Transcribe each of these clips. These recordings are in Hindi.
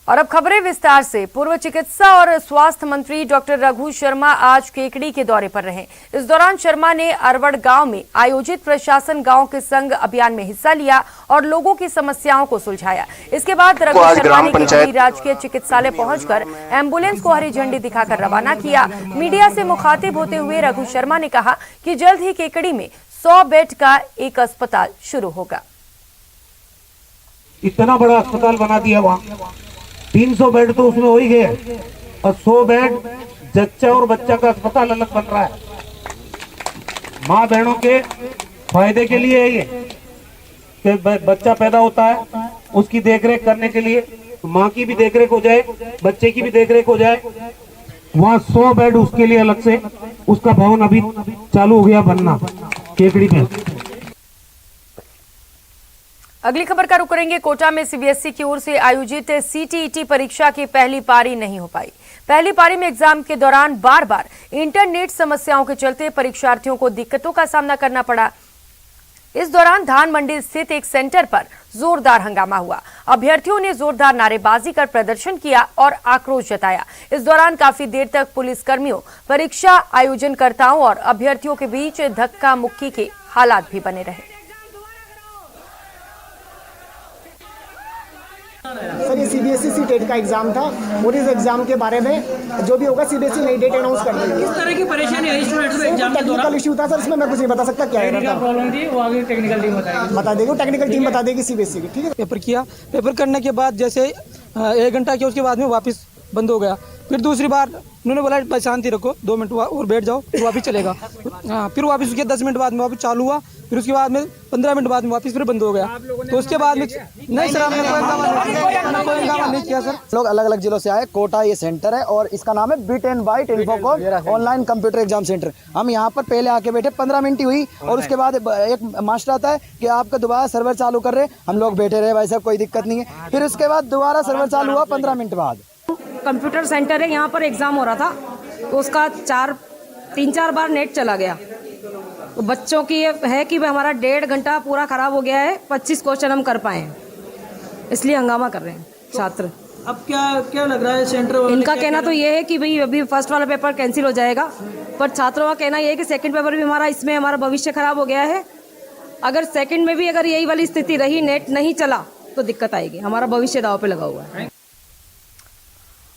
और अब खबरें विस्तार से। पूर्व चिकित्सा और स्वास्थ्य मंत्री डॉक्टर रघु शर्मा आज केकड़ी के दौरे पर रहे। इस दौरान शर्मा ने अरवड़ गांव में आयोजित प्रशासन गांव के संग अभियान में हिस्सा लिया और लोगों की समस्याओं को सुलझाया। इसके बाद रघु शर्मा ने केकड़ी राजकीय चिकित्सालय पहुंचकर एम्बुलेंस को हरी झंडी दिखाकर रवाना किया। मीडिया से मुखातिब होते हुए रघु शर्मा ने कहा कि जल्द ही केकड़ी में 100 बेड का एक अस्पताल शुरू होगा। इतना बड़ा अस्पताल बना दिया, वहाँ 300 बेड तो उसमें हो ही गए और 100 बेड जच्चा और बच्चा का अस्पताल अलग बन रहा है। माँ बहनों के फायदे के लिए है ये कि बच्चा पैदा होता है, उसकी देखरेख करने के लिए माँ की भी देखरेख हो जाए, बच्चे की भी देखरेख हो जाए। वहाँ 100 बेड उसके लिए अलग से, उसका भवन अभी चालू हो गया बनना केकड़ी में। अगली खबर का रुख करेंगे। कोटा में सीबीएसई की ओर से आयोजित सीटीईटी परीक्षा की पहली पारी नहीं हो पाई। पहली पारी में एग्जाम के दौरान बार बार इंटरनेट समस्याओं के चलते परीक्षार्थियों को दिक्कतों का सामना करना पड़ा। इस दौरान धान मंडी स्थित एक सेंटर पर जोरदार हंगामा हुआ। अभ्यर्थियों ने जोरदार नारेबाजी कर प्रदर्शन किया और आक्रोश जताया। इस दौरान काफी देर तक पुलिसकर्मियों, परीक्षा आयोजनकर्ताओं और अभ्यर्थियों के बीच धक्का मुक्की के हालात भी बने रहे। सर, ये सीबीएसई सीटेट का एग्जाम था और इस एग्जाम के बारे में जो भी होगा सीबीएसई नई डेट अनाउंस कर देगी। किस तरह की परेशानी आई स्टूडेंट्स को एग्जाम के दौरान? टेक्निकल इशू था सर, इसमें मैं कुछ नहीं बता सकता क्या है प्रॉब्लम थी, वो आगे टेक्निकल टीम बता देगी, टेक्निकल टीम बता देगी सीबीएसई की। ठीक है, पेपर किया, पेपर करने के बाद जैसे 1 घंटा किया, उसके बाद में वापस बंद हो गया। फिर दूसरी बार उन्होंने बोला शांति रखो, 2 मिनट और बैठ जाओ, फिर वापस चलेगा। फिर वापस उसके 10 मिनट बाद में वापस चालू हुआ, फिर उसके बाद में 15 मिनट बाद में वापस फिर बंद हो गया। तो उसके बाद में नहीं सर, हमने कोई हंगामा नहीं किया सर। लोग अलग अलग जिलों से आए। कोटा ये सेंटर है और इसका नाम है bit and byte infocom online computer exam centre. हम यहाँ पर पहले आके बैठे, 15 मिनट ही हुई और उसके बाद एक मास्टर आता है कि आपका दोबारा सर्वर चालू कर रहे। हम लोग बैठे रहे, भाई साहब कोई दिक्कत नहीं है। फिर उसके बाद दोबारा सर्वर चालू हुआ 15 मिनट बाद। कंप्यूटर सेंटर है, यहाँ पर एग्जाम हो रहा था, तो उसका 3-4 बार नेट चला गया। तो बच्चों की ये है कि हमारा 1.5 घंटा पूरा खराब हो गया है, 25 क्वेश्चन हम कर पाए, इसलिए हंगामा कर रहे हैं छात्र। अब क्या लग रहा है सेंटर? इनका कहना तो ये है कि भाई अभी फर्स्ट वाला पेपर कैंसिल हो जाएगा, पर छात्रों का कहना ये है कि सेकंड पेपर भी इसमें हमारा भविष्य खराब हो गया है। अगर सेकंड में भी अगर यही वाली स्थिति रही, नेट नहीं चला, तो दिक्कत आएगी, हमारा भविष्य दांव पे लगा हुआ है।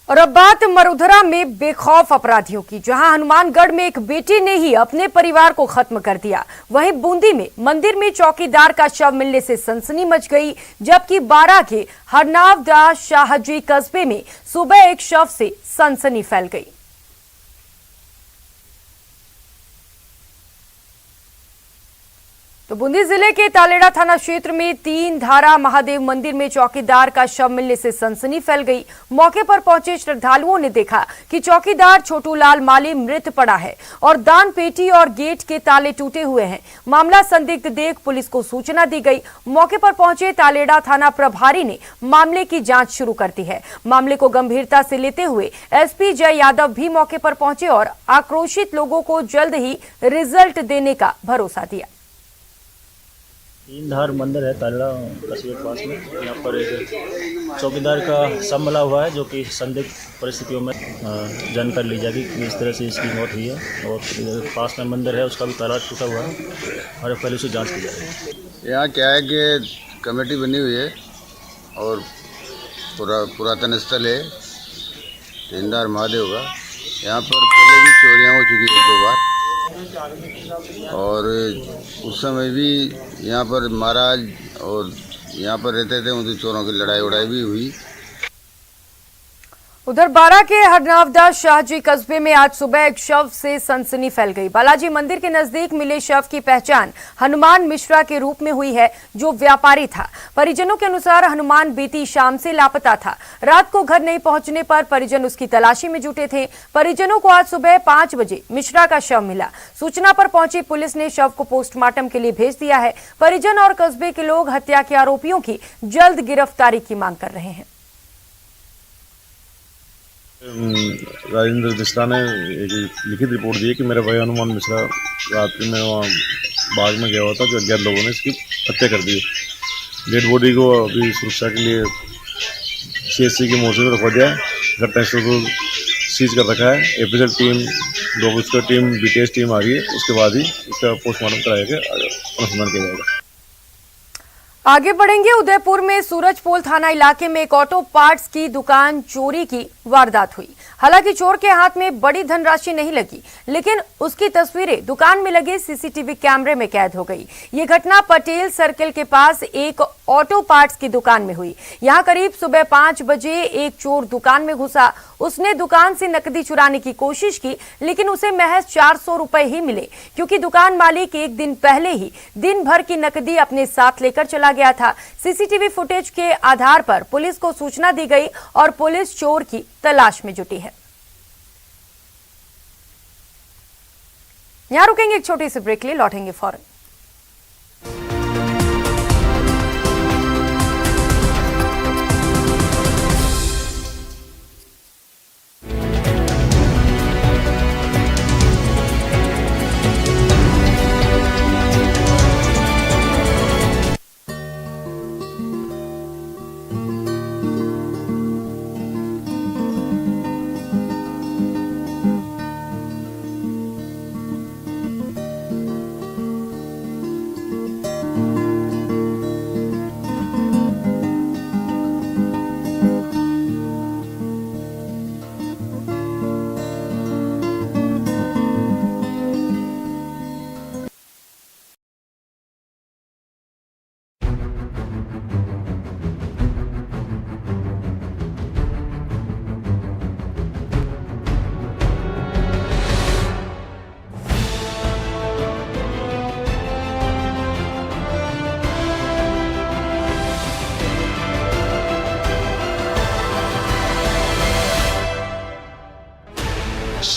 और अब बात मरुधरा में बेखौफ अपराधियों की, जहां हनुमानगढ़ में एक बेटी ने ही अपने परिवार को खत्म कर दिया। वहीं बूंदी में मंदिर में चौकीदार का शव मिलने से सनसनी मच गई, जबकि बारा के हरनावदा शाहजी कस्बे में सुबह एक शव से सनसनी फैल गई। तो बूंदी जिले के तालेड़ा थाना क्षेत्र में 3 धारा महादेव मंदिर में चौकीदार का शव मिलने से सनसनी फैल गई। मौके पर पहुंचे श्रद्धालुओं ने देखा कि चौकीदार छोटूलाल माली मृत पड़ा है और दान पेटी और गेट के ताले टूटे हुए हैं। मामला संदिग्ध देख पुलिस को सूचना दी गई। मौके पर पहुंचे तालेड़ा थाना प्रभारी ने मामले की जांच शुरू कर दी है। मामले को गंभीरता से लेते हुए एसपी जय यादव भी मौके पर पहुंचे और आक्रोशित लोगों को जल्द ही रिजल्ट देने का भरोसा दिया। 3 धार मंदिर है तालेड़ा कस्बे के पास में। यहाँ पर एक चौकीदार का शव मिला हुआ है, जो कि संदिग्ध परिस्थितियों में जानकारी ली जाएगी कि इस तरह से इसकी मौत हुई है। और पास में मंदिर है, उसका भी ताला टूटा हुआ है और पहले उसे जांच की जाएगी। यहाँ क्या है कि कमेटी बनी हुई है और पुरातन स्थल है 3 धार महादेव का। यहाँ पर पहले भी चोरियाँ हो चुकी है 2 बार और उस समय भी यहाँ पर महाराज और यहाँ पर रहते थे, उनके चोरों की लड़ाई उड़ाई भी हुई। उधर बारा के हरनावदा शाहजी कस्बे में आज सुबह एक शव से सनसनी फैल गई। बालाजी मंदिर के नजदीक मिले शव की पहचान हनुमान मिश्रा के रूप में हुई है, जो व्यापारी था। परिजनों के अनुसार हनुमान बीती शाम से लापता था। रात को घर नहीं पहुंचने पर परिजन उसकी तलाशी में जुटे थे। परिजनों को आज सुबह 5 बजे मिश्रा का शव मिला। सूचना पर पहुंची पुलिस ने शव को पोस्टमार्टम के लिए भेज दिया है। परिजन और कस्बे के लोग हत्या के आरोपियों की जल्द गिरफ्तारी की मांग कर रहे हैं। राजेंद्र मिश्रा ने एक लिखित रिपोर्ट दी कि मेरा भाई हनुमान मिश्रा रात में वहाँ बाग में गया हुआ था, जो अज्ञात लोगों ने इसकी हत्या कर दी। डेड बॉडी को अभी सुरक्षा के लिए CSC की मोर्चे में रखवा दिया है। घटना स्थल को सीज कर रखा है। FSL team, dog team, BTS team आ रही है। उसके बाद ही इसका पोस्टमार्टम कराया गया, अनुसंधान किया जाएगा। आगे बढ़ेंगे। उदयपुर में सूरजपोल थाना इलाके में एक ऑटो पार्ट्स की दुकान चोरी की वारदात हुई। हालांकि चोर के हाथ में बड़ी धनराशि नहीं लगी, लेकिन उसकी तस्वीरें दुकान में लगे CCTV कैमरे में कैद हो गई। ये घटना पटेल सर्किल के पास एक ऑटो पार्ट्स की दुकान में हुई। यहां करीब सुबह 5 बजे एक चोर दुकान में घुसा। उसने दुकान से नकदी चुराने की कोशिश की, लेकिन उसे महज 400 रुपए ही मिले, क्योंकि दुकान मालिक एक दिन पहले ही दिन भर की नकदी अपने साथ लेकर चला गया था। CCTV फुटेज के आधार पर पुलिस को सूचना दी गई और पुलिस चोर की तलाश में जुटी है। यहां रुकेंगे एक छोटी सी ब्रेक के लिए, लौटेंगे फौरन।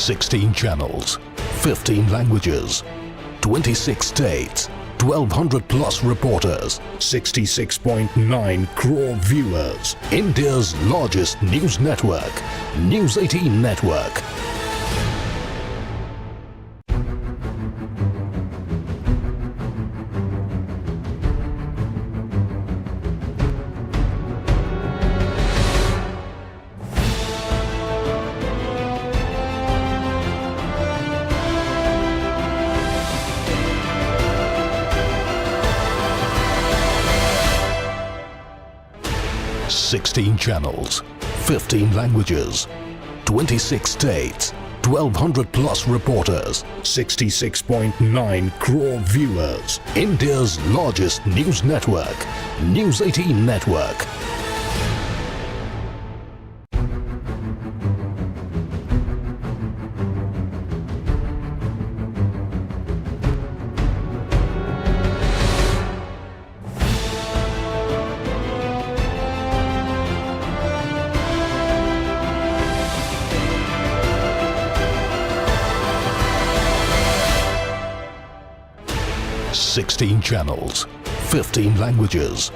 Sixteen channels, 15 languages, 26 states, 1,200 plus reporters, 66.9 crore viewers. India's largest news network, News 18 Network. Sixteen channels, 15 languages, 26 states, 1,200 plus reporters, 66.9 crore viewers. India's largest news network, News 18 Network. Sixteen channels, 15 languages,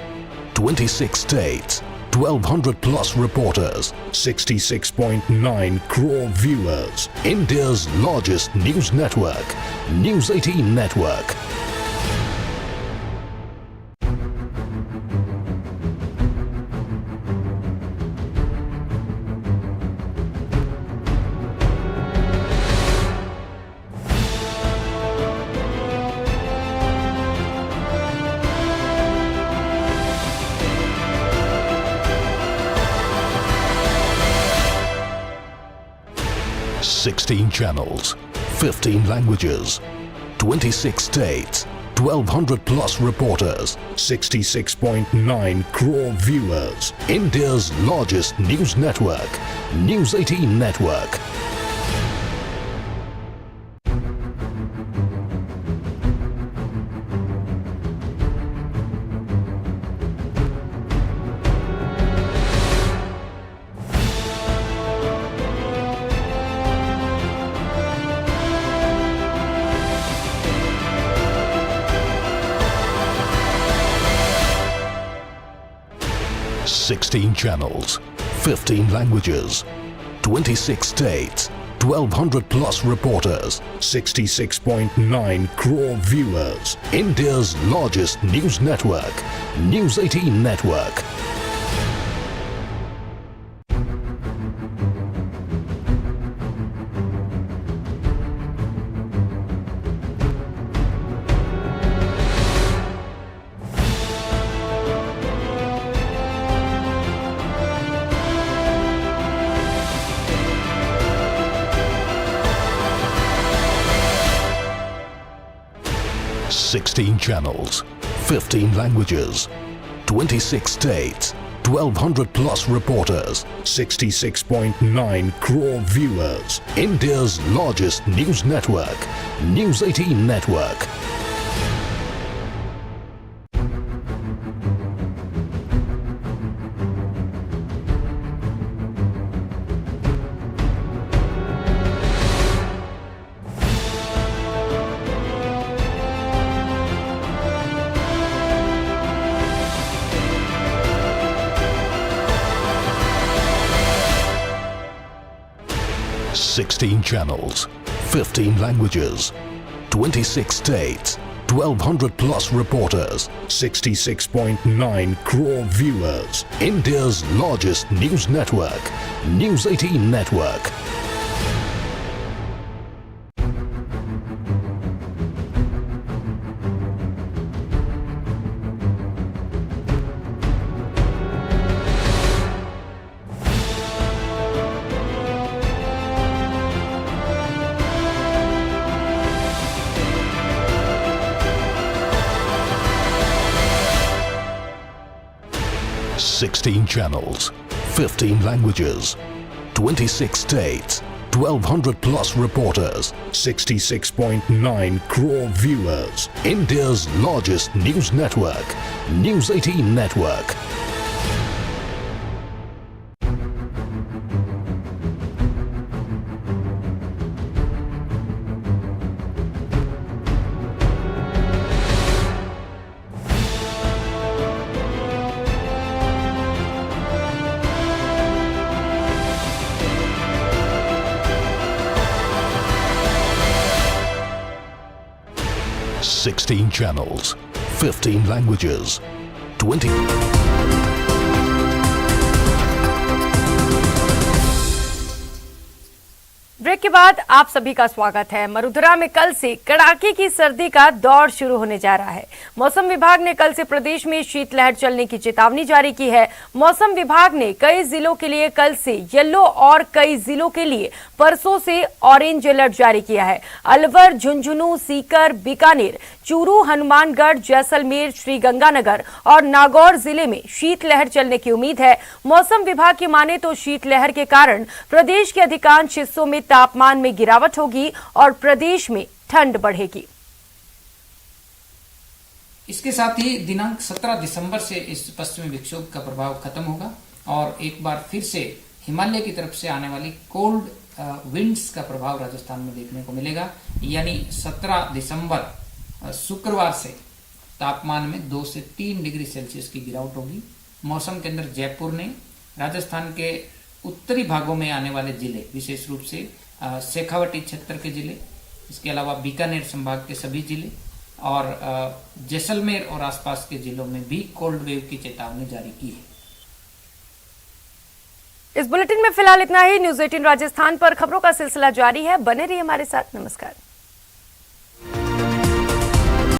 26 states, 1,200 plus reporters, 66.9 crore viewers. India's largest news network, News 18 Network. Sixteen channels, 15 languages, 26 states, 1,200 plus reporters, 66.9 crore viewers. India's largest news network, News 18 Network. Sixteen channels, 15 languages, 26 states, 1,200 plus reporters, 66.9 crore viewers. India's largest news network, News 18 Network. 16 channels, 15 languages, 26 states, 1200 plus reporters, 66.9 crore viewers. India's largest news network, News 18 Network. Sixteen channels, 15 languages, 26 states, 1200 plus reporters, 66.9 crore viewers. India's largest news network, News 18 Network. Sixteen channels, 15 languages, 26 states, 1200 plus reporters, 66.9 crore viewers. India's largest news network, News 18 Network. Sixteen channels, 15 languages, 20. Break के बाद आप सभी का स्वागत है। मरुधरा में कल से कड़ाके की सर्दी का दौर शुरू होने जा रहा है। मौसम विभाग ने कल से प्रदेश में शीतलहर चलने की चेतावनी जारी की है। मौसम विभाग ने कई जिलों के लिए कल से येलो और कई जिलों के लिए परसों से ऑरेंज अलर्ट जारी किया है। अलवर, झुंझुनू, सीकर, बीकानेर, चूरू, हनुमानगढ़, जैसलमेर, श्रीगंगानगर और नागौर जिले में शीतलहर चलने की उम्मीद है। मौसम विभाग की माने तो शीतलहर के कारण प्रदेश के अधिकांश हिस्सों में तापमान में गिरावट होगी और प्रदेश में ठंड बढ़ेगी। इसके साथ ही दिनांक 17 दिसंबर से इस पश्चिमी विक्षोभ का प्रभाव खत्म होगा और एक बार फिर से हिमालय की तरफ से आने वाली कोल्ड विंड्स का प्रभाव राजस्थान में देखने को मिलेगा। यानी 17 दिसंबर शुक्रवार से तापमान में 2 से 3 डिग्री सेल्सियस की गिरावट होगी। मौसम केंद्र जयपुर ने राजस्थान के उत्तरी भागों में आने वाले जिले, विशेष रूप से शेखावटी क्षेत्र के जिले, इसके अलावा बीकानेर संभाग के सभी जिले और जैसलमेर और आसपास के जिलों में भी कोल्ड वेव की चेतावनी जारी की है। इस बुलेटिन में फिलहाल इतना ही। न्यूज़ 18 राजस्थान पर खबरों का सिलसिला जारी है। बने रहिए हमारे साथ। नमस्कार।